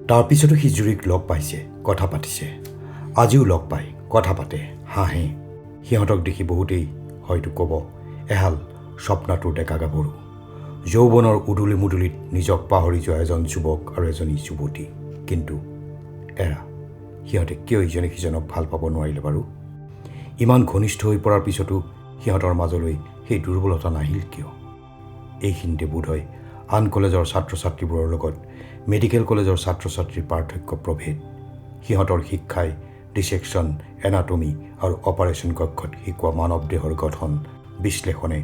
তাৰপিছতো সি জুৰিক লগ পাইছে, কথা পাতিছে। আজিও লগ পায়, কথা পাতে, হাঁহে। সিহঁতক দেখি বহুতেই হয়তো ক'ব, এহাল স্বপ্নাতুৰ ডেকা গাভৰু, যৌৱনৰ উদুলি মুদুলিত নিজক পাহৰি যোৱা এজন যুৱক আৰু এজনী যুৱতী। কিন্তু এৰা, সিহঁতে কিয় ইজনে সিজনক ভাল পাব নোৱাৰিলে বাৰু? ইমান ঘনিষ্ঠ হৈ পৰাৰ পিছতো সিহঁতৰ মাজলৈ সেই দুৰ্বলতা নাহিল কিয়? এইখিনিতে বোধহয় আন কলেজৰ ছাত্ৰ ছাত্ৰীবোৰৰ লগত মেডিকেল কলেজৰ ছাত্ৰ ছাত্ৰীৰ পাৰ্থক্য প্ৰভেদ। সিহঁতৰ শিক্ষাই ডিছেকশ্যন, এনাটমি আৰু অপাৰেশ্যন কক্ষত শিকোৱা মানৱ দেহৰ গঠন বিশ্লেষণে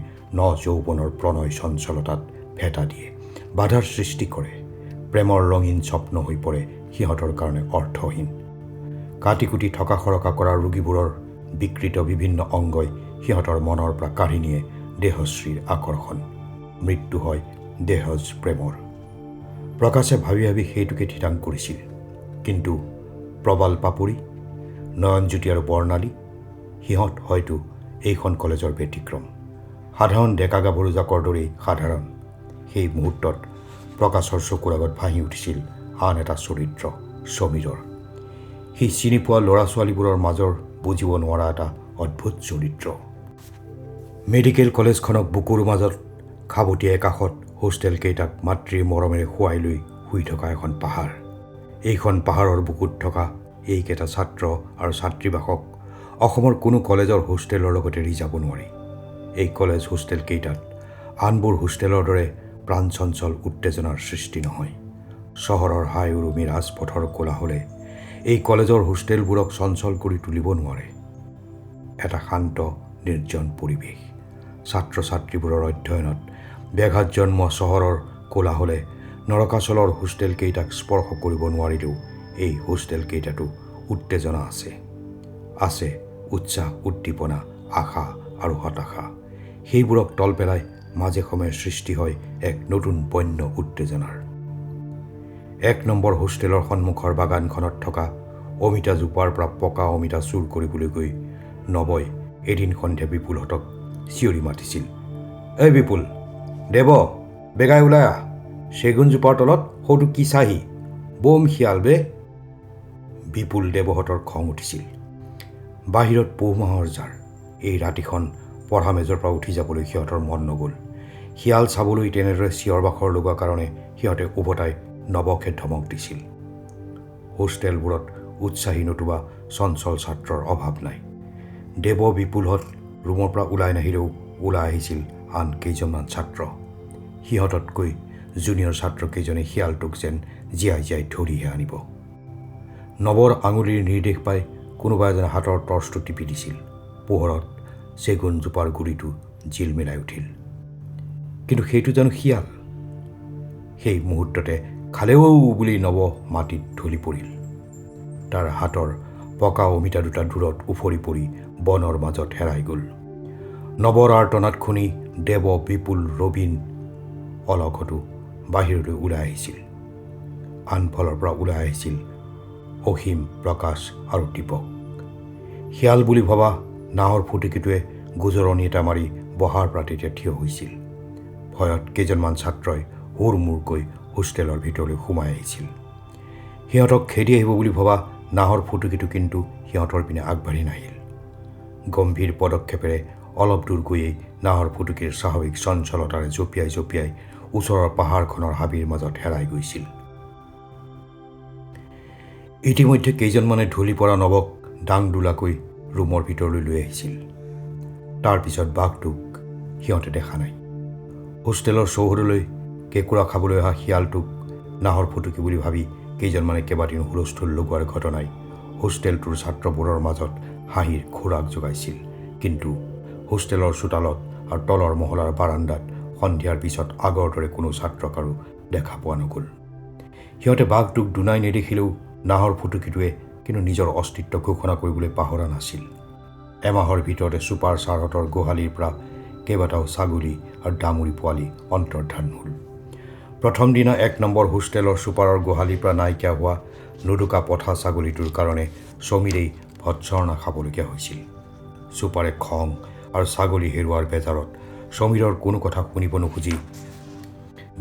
যৌৱনৰ প্ৰণয় চঞ্চলতাত ভেটা দিয়ে, বাধাৰ সৃষ্টি কৰে। প্ৰেমৰ ৰঙীন স্বপ্ন হৈ পৰে সিহঁতৰ কাৰণে অৰ্থহীন। কাটি কুটি থকা সৰকা কৰা ৰোগীবোৰৰ বিকৃত বিভিন্ন অংগই সিহঁতৰ মনৰ পৰা কাঢ়ি নিয়ে দেহশ্ৰীৰ আকৰ্ষণ। মৃত্যু হয় দেহজ প্ৰেমৰ। প্ৰকাশে ভাবি ভাবি সেইটোকে থিতাং কৰিছিল। কিন্তু প্ৰবাল পাপৰি, নয়নজ্যোতি আৰু বৰ্ণালী, সিহঁত হয়তো এইখন কলেজৰ ব্যতিক্ৰম। সাধাৰণ ডেকা গাভৰু জাকৰ দৰেই সাধাৰণ। সেই মুহূৰ্তত প্ৰকাশৰ চকুৰ আগত ভাহি উঠিছিল আন এটা চৰিত্ৰ, সমীৰৰ। সি চিনি পোৱা ল'ৰা ছোৱালীবোৰৰ মাজৰ বুজিব নোৱাৰা এটা অদ্ভুত চৰিত্ৰ। মেডিকেল কলেজখনক বুকুৰ মাজত খাবতীয়াই কাষত হোষ্টেলকেইটাক মাতৃৰ মৰমেৰে শুৱাই লৈ শুই থকা এখন পাহাৰ। এইখন পাহাৰৰ বুকুত থকা এইকেইটা ছাত্ৰ আৰু ছাত্ৰীবাসক অসমৰ কোনো কলেজৰ হোষ্টেলৰ লগতে ৰিজাব নোৱাৰি। এই কলেজ হোষ্টেলকেইটাত আনবোৰ হোষ্টেলৰ দৰে প্ৰাণচঞ্চল উত্তেজনাৰ সৃষ্টি নহয়। চহৰৰ হাই উৰুমি ৰাজপথৰ কোলাহলে এই কলেজৰ হোষ্টেলবোৰক চঞ্চল কৰি তুলিব নোৱাৰে। এটা শান্ত নিৰ্জন পৰিৱেশ। ছাত্ৰ ছাত্ৰীবোৰৰ অধ্যয়নত ব্যাঘাত জন্মোৱা চহৰৰ কোলাহলে নৰকাচলৰ হোষ্টেলকেইটাক স্পৰ্শ কৰিব নোৱাৰিলেও এই হোষ্টেলকেইটাতো উত্তেজনা আছে। আছে উৎসাহ, উদ্দীপনা, আশা আৰু হতাশা। সেইবোৰক তল পেলাই মাজে সময়ে সৃষ্টি হয় এক নতুন বন্য উত্তেজনাৰ। ১ নম্বৰ হোষ্টেলৰ সন্মুখৰ বাগানখনত থকা অমিতা জোপাৰ পৰা পকা অমিতা চুৰ কৰিবলৈ গৈ নৱই এদিন সন্ধিয়া বিপুলহঁতক চিঞৰি মাতিছিল, এই বিপুল, দেৱ, বেগাই ওলাই আহ। চেগুন জোপাৰ তলত সৌটো কি চাহি? বম শিয়াল বে। বিপুল দেৱহঁতৰ খং উঠিছিল। বাহিৰত পুহ মাহৰ জাৰ। এই ৰাতিখন পঢ়া মেজৰ পৰা উঠি যাবলৈ সিহঁতৰ মন নগ'ল। শিয়াল চাবলৈ তেনেদৰে চিঞৰ বাখৰ লগোৱা কাৰণে সিহঁতে উভতাই নৱকহে ধমক দিছিল। হোষ্টেলবোৰত উৎসাহী নতুবা চঞ্চল ছাত্ৰৰ অভাৱ নাই। দেৱ বিপুলহঁত ৰুমৰ পৰা ওলাই নাহিলেও ওলাই আহিছিল আন কেইজনমান ছাত্ৰ। সিহঁততকৈ জুনিয়ৰ ছাত্ৰকেইজনে শিয়ালটোক যেন জীয়াই জীয়াই ধৰিহে আনিব। নৱৰ আঙুলিৰ নিৰ্দেশ পাই কোনোবা এজনে হাতৰ টৰ্চটো টিপি দিছিল। পোহৰত চেগুন জোপাৰ গুৰিটো জিলমিলাই উঠিল। কিন্তু সেইটো জানো শিয়াল? সেই মুহূৰ্ততে খালেও বুলি নৱ মাটিত ঢলি পৰিল। তাৰ হাতৰ পকা অমিতা দুটা দূৰত উফৰি পৰি বনৰ মাজত হেৰাই গ'ল। নৱৰ আৰ্তনাদ শুনি দেৱ, বিপুল, ৰবীন, অলঘটো বাহিৰলৈ ওলাই আহিছিল। আনফালৰ পৰা ওলাই আহিছিল অসীম, প্ৰকাশ আৰু দীপক। শিয়াল বুলি ভবা নাহৰ ফুটুকীটোৱে গোজৰণি এটা মাৰি বহাৰ পৰা তেতিয়া থিয় হৈছিল। ভয়ত কেইজনমান ছাত্ৰই হুৰ মূৰকৈ হোষ্টেলৰ ভিতৰলৈ সোমাই আহিছিল। সিহঁতক খেদি আহিব বুলি ভবা নাহৰ ফুটুকীটো কিন্তু সিহঁতৰ পিনে আগবাঢ়ি নাহিল। গম্ভীৰ পদক্ষেপেৰে অলপ দূৰ গৈয়েই নাহৰ ফুটুকীৰ স্বাভাৱিক চঞ্চলতাৰে জঁপিয়াই জঁপিয়াই ওচৰৰ পাহাৰখনৰ হাবিৰ মাজত হেৰাই গৈছিল। ইতিমধ্যে কেইজনমানে ঢলি পৰা নৱক ডাং ডোলাকৈ ৰুমৰ ভিতৰলৈ লৈ আহিছিল। তাৰপিছত বাঘটোক সিহঁতে দেখা নাই। হোষ্টেলৰ চৌহদলৈ কেঁকুৰা খাবলৈ অহা শিয়ালটোক নাহৰ ফুটুকী বুলি ভাবি কেইজনমানে কেইবাদিনো হুলস্থুল লগোৱাৰ ঘটনাই হোষ্টেলটোৰ ছাত্ৰবোৰৰ মাজত হাঁহিৰ খোৰাক যোগাইছিল। কিন্তু হোষ্টেলৰ চোতালত আৰু তলৰ মহলাৰ বাৰাণ্ডাত সন্ধিয়াৰ পিছত আগৰ দৰে কোনো ছাত্ৰক আৰু দেখা পোৱা নগ'ল। সিহঁতে বাঘটোক দুনাই নেদেখিলেও নাহৰ ফুটুকীটোৱে কিন্তু নিজৰ অস্তিত্ব ঘোষণা কৰিবলৈ পাহৰা নাছিল। এমাহৰ ভিতৰতে ছুপাৰ ছাৰহঁতৰ গোহালিৰ পৰা কেইবাটাও ছাগলী আৰু ডামুৰী পোৱালি অন্তৰ্ধান হ'ল। প্ৰথম দিনা ১ নম্বৰ হোষ্টেলৰ ছুপাৰৰ গোহালিৰ পৰা নাইকিয়া হোৱা নুডুকা পঠা ছাগলীটোৰ কাৰণে সমীৰেই ভৎসৰ্ণা খাবলগীয়া হৈছিল। ছুপাৰে খং আৰু ছাগলী হেৰুৱাৰ বেজাৰত সমীৰৰ কোনো কথা শুনিব নোখুজি,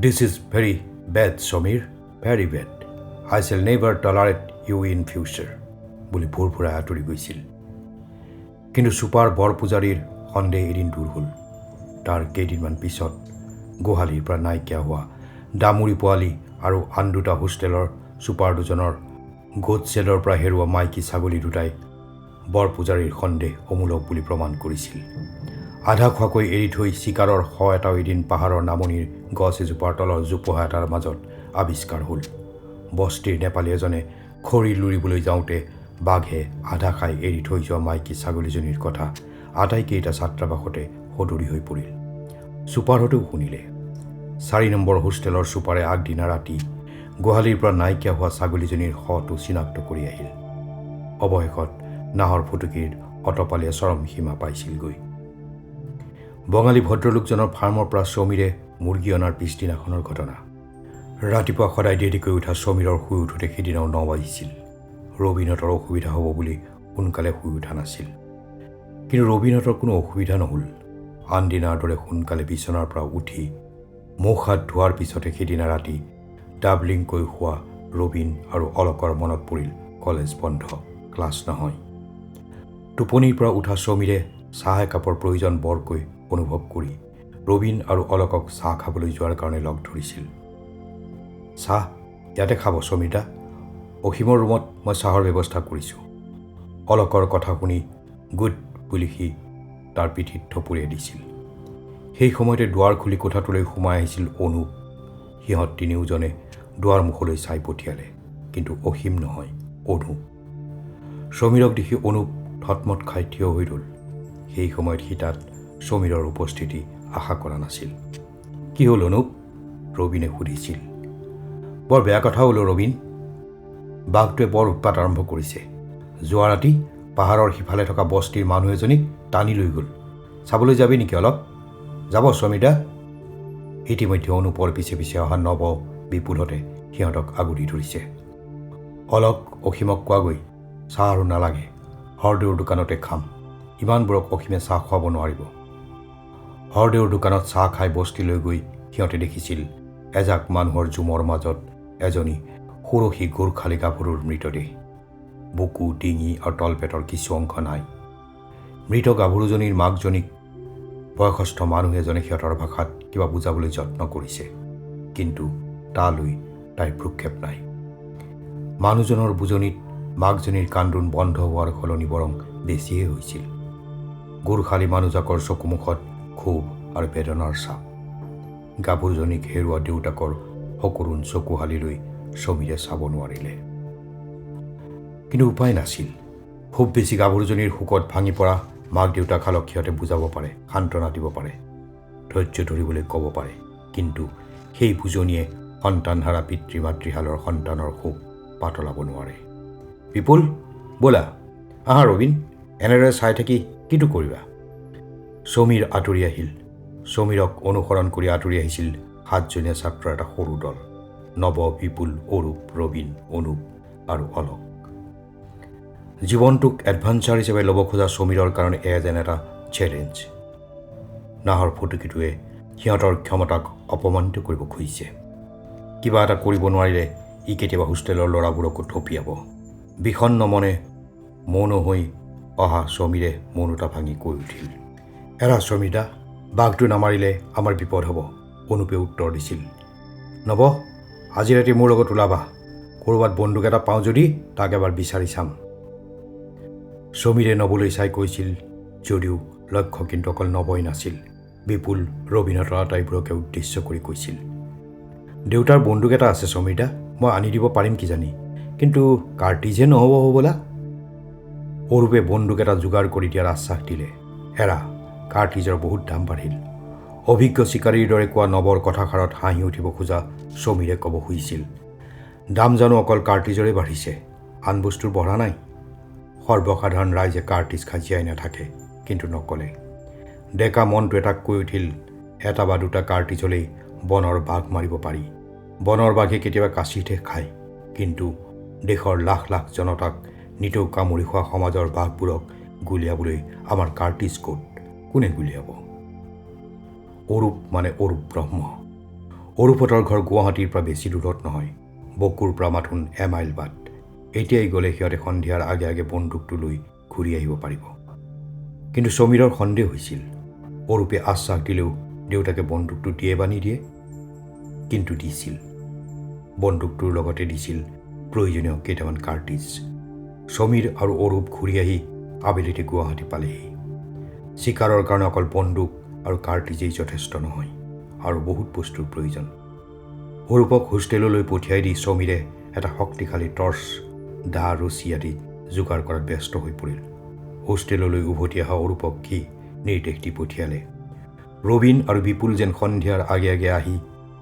this is very bad Samir, very bad, I shall never tolerate you in future বুলি ভুৰভুৰাই আঁতৰি গৈছিল। কিন্তু চুপাৰ বৰপূজাৰীৰ সন্দেহ এদিন দূৰ হ'ল। তাৰ কেইদিনমান পিছত গোহালিৰ পৰা নাইকিয়া হোৱা দামুৰী পোৱালি আৰু আন দুটা হোষ্টেলৰ চুপাৰ দুজনৰ গোট চেলৰ পৰা হেৰুৱা মাইকী ছাগলী দুটাই বৰপূজাৰীৰ সন্দেহ অমূলক বুলি প্ৰমাণ কৰিছিল। আধা খোৱাকৈ এৰি থৈ চিকাৰৰ শ এটাও এদিন পাহাৰৰ নামনিৰ গছ এজোপাৰ তলৰ জোপোহা এটাৰ মাজত আৱিষ্কাৰ হ'ল। বস্তিৰ নেপালী এজনে খৰি লুৰিবলৈ যাওঁতে বাঘে আধা খাই এৰি থৈ যোৱা মাইকী ছাগলীজনীৰ কথা আটাইকেইটা ছাত্ৰাবাসতে সদৰি হৈ পৰিল। চুপাৰহঁতেও শুনিলে। 4 নম্বৰ হোষ্টেলৰ চুপাৰে আগদিনা ৰাতি গোহালিৰ পৰা নাইকিয়া হোৱা ছাগলীজনীৰ শটো চিনাক্ত কৰি আহিল। অৱশেষত নাহৰ ফুটুকীৰ অটপালিয়ে চৰম সীমা পাইছিলগৈ। বঙালী ভদ্ৰলোকজনৰ ফাৰ্মৰ পৰা সমীৰে মুৰ্গী অনাৰ পিছদিনাখনৰ ঘটনা। ৰাতিপুৱা সদায় দেৰিকৈ উঠা সমীৰৰ শুই উঠোতে সেইদিনাও 9 বাজিছিল। ৰবীনহঁতৰ অসুবিধা হ'ব বুলি সোনকালে শুই উঠা নাছিল। কিন্তু ৰবীনহঁতৰ কোনো অসুবিধা নহ'ল। আনদিনাৰ দৰে সোনকালে বিচনাৰ পৰা উঠি মুখ হাত ধোৱাৰ পিছতে সেইদিনা ৰাতি ডাবলিংকৈ শোৱা ৰবীন আৰু অলকৰ মনত পৰিল কলেজ বন্ধ, ক্লাছ নহয়। টোপনিৰ পৰা উঠা সমীৰে চাহ একাপৰ প্ৰয়োজন বৰকৈ অনুভৱ কৰি ৰবীন আৰু অলকক চাহ খাবলৈ যোৱাৰ কাৰণে লগ ধৰিছিল। চাহ ইয়াতে খাব সমীৰদা, অসীমৰ ৰুমত মই চাহৰ ব্যৱস্থা কৰিছোঁ। অলকৰ কথা শুনি গুড বুলি সি তাৰ পিঠিত থপৰিয়াই দিছিল। সেই সময়তে দুৱাৰ খুলি কোঠাটোলৈ সোমাই আহিছিল অনুপ। সিহঁত তিনিওজনে দুৱাৰ মুখলৈ চাই পঠিয়ালে, কিন্তু অসীম নহয়, অনুপ। সমীৰক দেখি অনুপ থতমত খাই থিয় হৈ ৰ'ল। সেই সময়ত সি তাত সমীৰৰ উপস্থিতি আশা কৰা নাছিল। কি হ'ল অনুপ? ৰবীনে সুধিছিল। বৰ বেয়া কথা হ'ল ৰবীন, বাঘটোৱে বৰ উৎপাত আৰম্ভ কৰিছে। যোৱা ৰাতি পাহাৰৰ সিফালে থকা বস্তিৰ মানুহ এজনীক টানি লৈ গ'ল। চাবলৈ যাবি নেকি অলপ? যাব সমীৰদা। ইতিমধ্যে অনুপৰ পিছে পিছে অহা নৱ বিপুলহঁতে সিহঁতক আগুৰি ধৰিছে। অলক অসীমক কোৱাগৈ, চাহ আৰু নালাগে, হৰদেউৰ দোকানতে খাম। ইমানবোৰক অসীমে চাহ খুৱাব নোৱাৰিব। হৰদেউৰ দোকানত চাহ খাই বস্তিলৈ গৈ সিহঁতে দেখিছিল এজাক মানুহৰ জুমৰ মাজত এজনী সুৰসী গোৰ্খালী গাভৰুৰ মৃতদেহ। বুকু, ডিঙি আৰু তলপেটৰ কিছু অংশ নাই। মৃত গাভৰুজনীৰ মাকজনীক বয়সস্থ মানুহ এজনে সিহঁতৰ ভাষাত কিবা বুজাবলৈ যত্ন কৰিছে, কিন্তু তালৈ তাইৰ ভ্ৰূক্ষেপ নাই। মানুহজনৰ বুজনিত মাকজনীৰ কান্দোন বন্ধ হোৱাৰ সলনি বৰং বেছিহে হৈছিল। গোৰ্খালী মানুহজাকৰ চকুমুখত ক্ষোভ আৰু বেদনাৰ ছাপ। গাভৰুজনীক হেৰুৱা দেউতাকৰ সকৰুণ চকুহালিলৈ সমীৰে চাব নোৱাৰিলে। কিন্তু উপায় নাছিল। খুব বেছি গাভৰুজনীৰ শোকত ভাঙি পৰা মাক দেউতাকহালক সিহঁতে বুজাব পাৰে, সান্তনা দিব পাৰে, ধৈৰ্য ধৰিবলৈ ক'ব পাৰে, কিন্তু সেই বুজনিয়ে সন্তানহাৰা পিতৃ মাতৃহালৰ সন্তানৰ শোক পাতলাব নোৱাৰে। বিপুল, ব'লা, আহা ৰবীন, এনেদৰে চাই থাকি কিটো কৰিবা? সমীৰ আঁতৰি আহিল। সমীৰক অনুসৰণ কৰি আঁতৰি আহিছিল 7জনীয়া ছাত্ৰৰ এটা সৰু দল। নৱ, বিপুল, অৰূপ, ৰবীন, অনুপ আৰু অলক। জীৱনটোক এডভেঞ্চাৰ হিচাপে ল'ব খোজা সমীৰৰ কাৰণে যেন এটা চেলেঞ্জ। নাহৰ ফুটুকীটোৱে সিহঁতৰ ক্ষমতাক অপমানিত কৰিব খুজিছে। কিবা এটা কৰিব নোৱাৰিলে ই কেতিয়াবা হোষ্টেলৰ ল'ৰাবোৰকো থপিয়াব। বিষণ্ণ মনে মৌন হৈ অহা সমীৰে মৌনতা ভাঙি কৈ উঠিল, এৰা সমীৰদা, বাঘটো নামাৰিলে আমাৰ বিপদ হ'ব। অনুপে উত্তৰ দিছিল, নৱ, আজি ৰাতি মোৰ লগত ওলাবা। ক'ৰবাত বন্দুক এটা পাওঁ যদি তাক এবাৰ বিচাৰি চাম। সমীৰে নৱলৈ চাই কৈছিল যদিও লক্ষ্য কিন্তু অকল নৱই নাছিল। বিপুল, ৰবীনহঁতৰ আটাইবোৰকে উদ্দেশ্য কৰি কৈছিল, দেউতাৰ বন্দুক এটা আছে সমীৰদা, মই আনি দিব পাৰিম কিজানি, কিন্তু কাৰ্টিজহে নহ'ব হ'বলা। অৰূপে বন্দুক এটা যোগাৰ কৰি দিয়াৰ আশ্বাস দিলে। এৰা, কাৰ্টিজৰ বহুত দাম বাঢ়িল। অভিজ্ঞ চিকাৰীৰ দৰে কোৱা নৱৰ কথাষাৰত হাঁহি উঠিব খোজা সমীৰে ক'ব খুজিছিল, দাম জানো অকল কাৰ্টিজৰে বাঢ়িছে, আন বস্তুৰ বঢ়া নাই। সৰ্বসাধাৰণ ৰাইজে কাৰ্টিজ খাই জীয়াই নাথাকে, কিন্তু নকলে। ডেকা মনটোৱে তাক কৈ উঠিল, এটা বা দুটা কাৰ্টিজলেই বনৰ বাঘ মাৰিব পাৰি। বনৰ বাঘে কেতিয়াবা কাচিতহে খায়, কিন্তু দেশৰ লাখ লাখ জনতাক নিতৌ কামুৰি খোৱা সমাজৰ বাঘবোৰক গুলিয়াবলৈ আমাৰ কাৰ্টিজ ক'ত, কোনে গুলিয়াব? অৰূপ মানে অৰূপ ব্ৰহ্ম। অৰূপহঁতৰ ঘৰ গুৱাহাটীৰ পৰা বেছি দূৰত নহয়, বকুৰ পৰা মাথোন এমাইল বাট। এতিয়াই গ'লে সিহঁতে সন্ধিয়াৰ আগে আগে বন্দুকটো লৈ ঘূৰি আহিব পাৰিব। কিন্তু সমীৰৰ সন্দেহ হৈছিল, অৰূপে আশ্বাস দিলেও দেউতাকে বন্দুকটো দিয়ে বা নিদিয়ে। কিন্তু দিছিল। বন্দুকটোৰ লগতে দিছিল প্ৰয়োজনীয় কেইটামান কাৰ্টিজ। সমীৰ আৰু অৰূপ ঘূৰি আহি আবেলিতে গুৱাহাটী পালেহি। চিকাৰৰ কাৰণে অকল বন্দুক আৰু কাৰ্টিজেই যথেষ্ট নহয়, আৰু বহুত বস্তুৰ প্ৰয়োজন। অৰূপক হোষ্টেললৈ পঠিয়াই দি সমীৰে এটা শক্তিশালী টৰ্চ, দা, ৰছী আদি যোগাৰ কৰাত ব্যস্ত হৈ পৰিল। হোষ্টেললৈ উভতি অহা অৰূপক সি নিৰ্দেশ দি পঠিয়ালে। ৰবীন আৰু বিপুল যেন সন্ধিয়াৰ আগে আগে আহি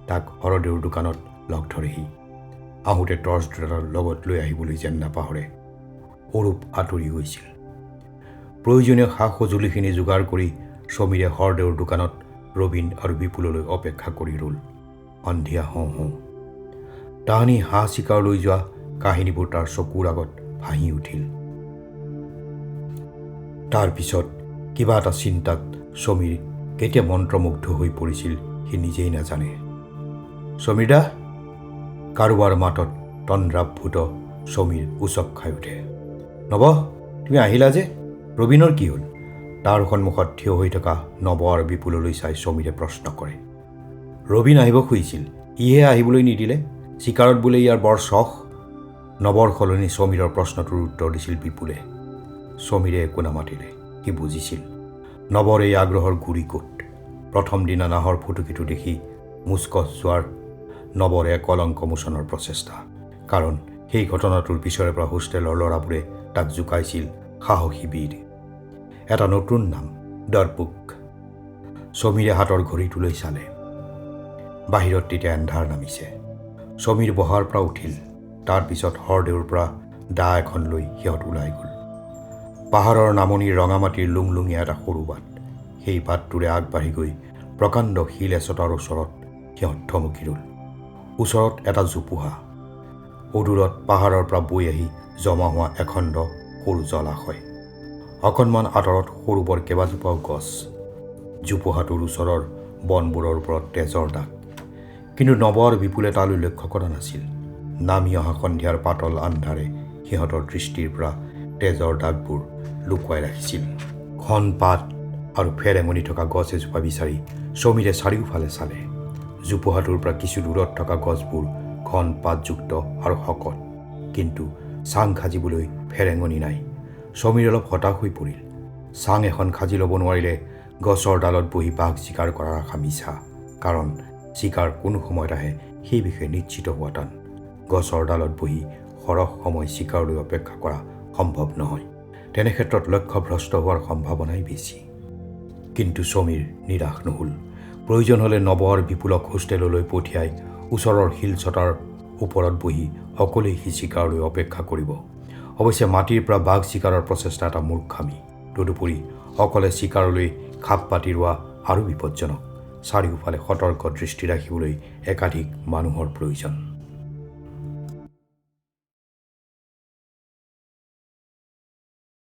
তাক হৰদেউৰ দোকানত লগ ধৰেহি। আহোঁতে টৰ্চ দুটা লগত লৈ আহিবলৈ যেন নাপাহৰে। অৰূপ আঁতৰি গৈছিল। প্ৰয়োজনীয় সা সঁজুলিখিনি যোগাৰ কৰি সমীৰে হৰদেউৰ দোকানত ৰবীন আৰু বিপুললৈ অপেক্ষা কৰি ৰ'ল। সন্ধিয়া হওঁ হওঁ তাহানি হাঁহ চিকাৰলৈ যোৱা কাহিনীবোৰ তাৰ চকুৰ আগত ভাহি উঠিল। তাৰ পিছত কিবা এটা চিন্তাত সমীৰ কেতিয়া মন্ত্ৰমুগ্ধ হৈ পৰিছিল সি নিজেই নাজানে। সমীৰদা, কাৰোবাৰ মাতত তন্দ্ৰাভূত সমীৰ উচক খাই উঠে। নৱ, তুমি আহিলা যে? ৰবীনৰ কি হ'ল? তাৰ সন্মুখত থিয় হৈ থকা নৱ আৰু বিপুললৈ চাই সমীৰে প্ৰশ্ন কৰে। ৰবীন আহিব খুজিছিল, ইহে আহিবলৈ নিদিলে। চিকাৰত বোলে ইয়াৰ বৰ চখ। নৱৰ সলনি সমীৰৰ প্ৰশ্নটোৰ উত্তৰ দিছিল বিপুলে। সমীৰে একো নামাতিলে। সি বুজিছিল নৱৰ এই আগ্ৰহৰ গুৰি ক'ত। প্ৰথম দিনা নাহৰ ফুটুকিটো দেখি মুচকচ যোৱাৰ নৱৰ এক কলংক মোচনৰ প্ৰচেষ্টা। কাৰণ সেই ঘটনাটোৰ পিছৰে পৰা হোষ্টেলৰ ল'ৰাবোৰে তাক জোকাইছিল সাহসী বীৰ। এটা নতুন নাম, ডৰপুক। সমীৰে হাতৰ ঘড়ীটোলৈ চালে। বাহিৰত তেতিয়া এন্ধাৰ নামিছে। সমীৰ বহাৰ পৰা উঠিল। তাৰ পিছত হৰদেউৰ পৰা দা এখন লৈ সিহঁত ওলাই গ'ল। পাহাৰৰ নামনিৰ ৰঙামাটিৰ লুংলুঙীয়া এটা সৰু বাট। সেই বাটটোৰে আগবাঢ়ি গৈ প্ৰকাণ্ড শিল এচটাৰ ওচৰত সিহঁত থমকি ৰ'ল। ওচৰত এটা জোপোহা, অদূৰত পাহাৰৰ পৰা বৈ আহি জমা হোৱা এখণ্ড সৰু জলাশয়। অকণমান আঁতৰত সৰু বৰ কেইবাজোপাও গছ। জোপোহাটোৰ ওচৰৰ বনবোৰৰ ওপৰত তেজৰ দাগ। কিন্তু নৱ আৰু বিপুলে তালৈ লক্ষ্য কৰা নাছিল। নামি অহা সন্ধিয়াৰ পাতল আন্ধাৰে সিহঁতৰ দৃষ্টিৰ পৰা তেজৰ দাগবোৰ লুকুৱাই ৰাখিছিল। ঘন পাত আৰু ফেৰেঙনি থকা গছ এজোপা বিচাৰি সমীৰে চাৰিওফালে চালে। জোপোহাটোৰ পৰা কিছু দূৰত থকা গছবোৰ ঘন পাতযুক্ত আৰু শকত, কিন্তু চাং সাজিবলৈ ফেৰেঙনি নাই। সমীৰ অলপ হতাশ হৈ পৰিল। চাং এখন সাজি ল'ব নোৱাৰিলে গছৰ ডালত বহি বাঘ চিকাৰ কৰাৰ আশা মিছা। কাৰণ চিকাৰ কোনো সময়ত আহে সেই বিষয়ে নিশ্চিত হোৱা টান। গছৰ ডালত বহি সৰহ সময় চিকাৰলৈ অপেক্ষা কৰা সম্ভৱ নহয়। তেনে ক্ষেত্ৰত লক্ষ্যভ্ৰষ্ট হোৱাৰ সম্ভাৱনাই বেছি। কিন্তু সমীৰ নিৰাশ নহ'ল। প্ৰয়োজন হ'লে নৱ আৰু বিপুলক হোষ্টেললৈ পঠিয়াই ওচৰৰ শিলচটাৰ ওপৰত বহি অকলেই সি চিকাৰলৈ অপেক্ষা কৰিব। অৱশ্যে মাটিৰ পৰা বাঘ চিকাৰৰ প্ৰচেষ্টা এটা মূৰ্খামি। তদুপৰি অকলে চিকাৰলৈ খাপ পাতি ৰোৱা আৰু বিপদজনক। চাৰিওফালে সতৰ্ক দৃষ্টি ৰাখিবলৈ একাধিক মানুহৰ প্ৰয়োজন।